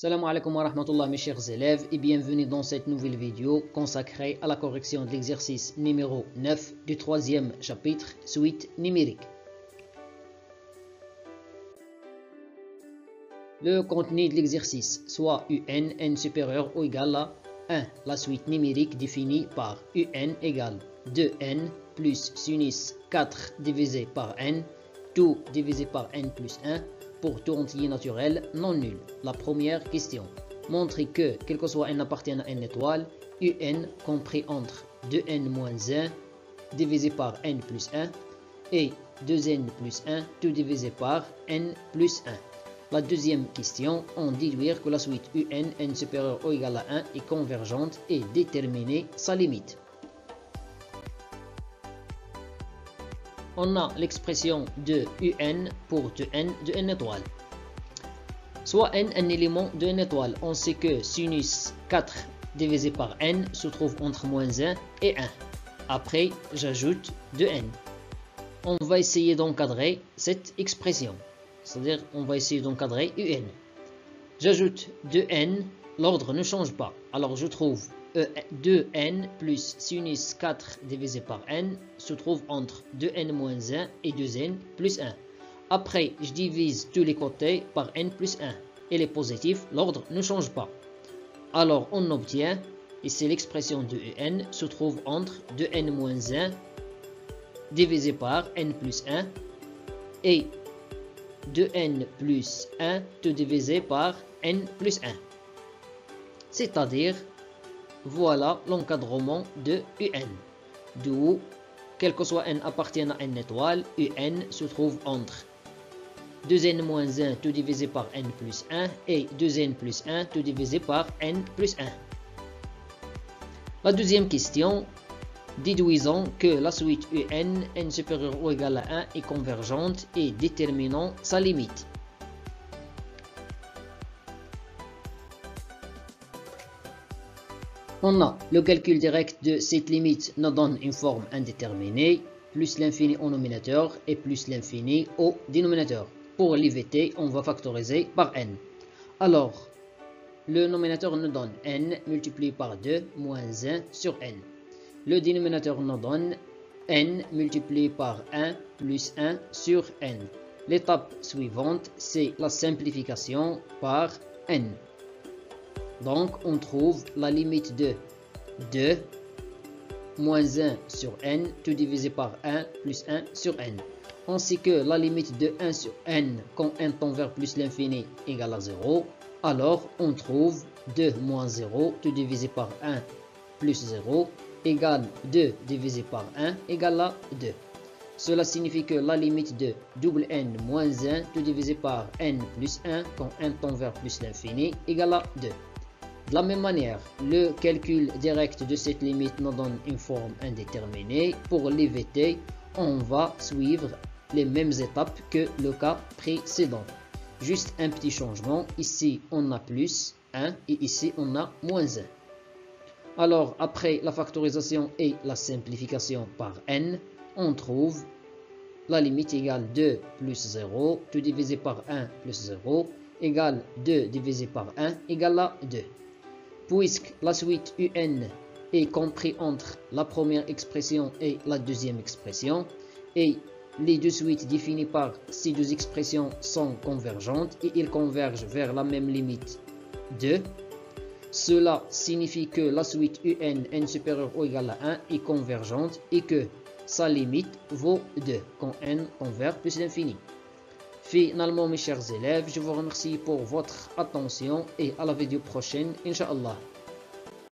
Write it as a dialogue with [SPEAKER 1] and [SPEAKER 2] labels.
[SPEAKER 1] Salam alaikum wa rahmatullah mes chers élèves et bienvenue dans cette nouvelle vidéo consacrée à la correction de l'exercice numéro 9 du troisième chapitre, suite numérique. Le contenu de l'exercice, soit UN, n supérieur ou égal à 1, la suite numérique définie par UN égale 2n plus sinus 4 divisé par n, tout divisé par n plus 1, pour tout entier naturel non nul. La première question. Montrer que, quel que soit n appartiennent à n étoile, un compris entre 2n moins 1 divisé par n plus 1 et 2n plus 1 tout divisé par n plus 1. La deuxième question, on déduire que la suite n supérieur ou égal à 1 est convergente et déterminer sa limite. On a l'expression de un pour 2n de n étoile. Soit n un élément de n étoile, on sait que sinus 4 divisé par n se trouve entre moins 1 et 1. Après, j'ajoute 2n. On va essayer d'encadrer cette expression. C'est-à-dire, on va essayer d'encadrer un. J'ajoute 2n, l'ordre ne change pas. Alors, je trouve 2n plus sinus 4 divisé par n se trouve entre 2n moins 1 et 2n plus 1. Après, je divise tous les côtés par n plus 1. Et les positifs, l'ordre ne change pas. Alors, on obtient, et c'est l'expression de un, se trouve entre 2n moins 1 divisé par n plus 1 et 2n plus 1 tout divisé par n plus 1. C'est-à-dire, voilà l'encadrement de un. D'où, quel que soit n appartiennent à n étoile, un se trouve entre 2n moins 1 tout divisé par n plus 1 et 2n plus 1 tout divisé par n plus 1. La deuxième question, déduisons que la suite n supérieur ou égal à 1 est convergente et déterminons sa limite. On a le calcul direct de cette limite nous donne une forme indéterminée, plus l'infini au nominateur et plus l'infini au dénominateur. Pour l'éviter, on va factoriser par n. Alors, le nominateur nous donne n multiplié par 2 moins 1 sur n. Le dénominateur nous donne n multiplié par 1 plus 1 sur n. L'étape suivante, c'est la simplification par n. Donc, on trouve la limite de 2 moins 1 sur n, tout divisé par 1 plus 1 sur n. On sait que la limite de 1 sur n, quand n tend vers plus l'infini, égale à 0. Alors, on trouve 2 moins 0, tout divisé par 1 plus 0, égale 2 divisé par 1, égale à 2. Cela signifie que la limite de double n moins 1, tout divisé par n plus 1, quand n tend vers plus l'infini, égale à 2. De la même manière, le calcul direct de cette limite nous donne une forme indéterminée. Pour l'éviter, on va suivre les mêmes étapes que le cas précédent. Juste un petit changement. Ici, on a plus 1 et ici, on a moins 1. Alors, après la factorisation et la simplification par n, on trouve la limite égale 2 plus 0, tout divisé par 1 plus 0, égale 2 divisé par 1, égale à 2. Puisque la suite un est comprise entre la première expression et la deuxième expression, et les deux suites définies par ces deux expressions sont convergentes et ils convergent vers la même limite 2, cela signifie que la suite n supérieur ou égal à 1 est convergente et que sa limite vaut 2 quand n converge plus l'infini. Finalement, mes chers élèves, je vous remercie pour votre attention et à la vidéo prochaine, Inch'Allah.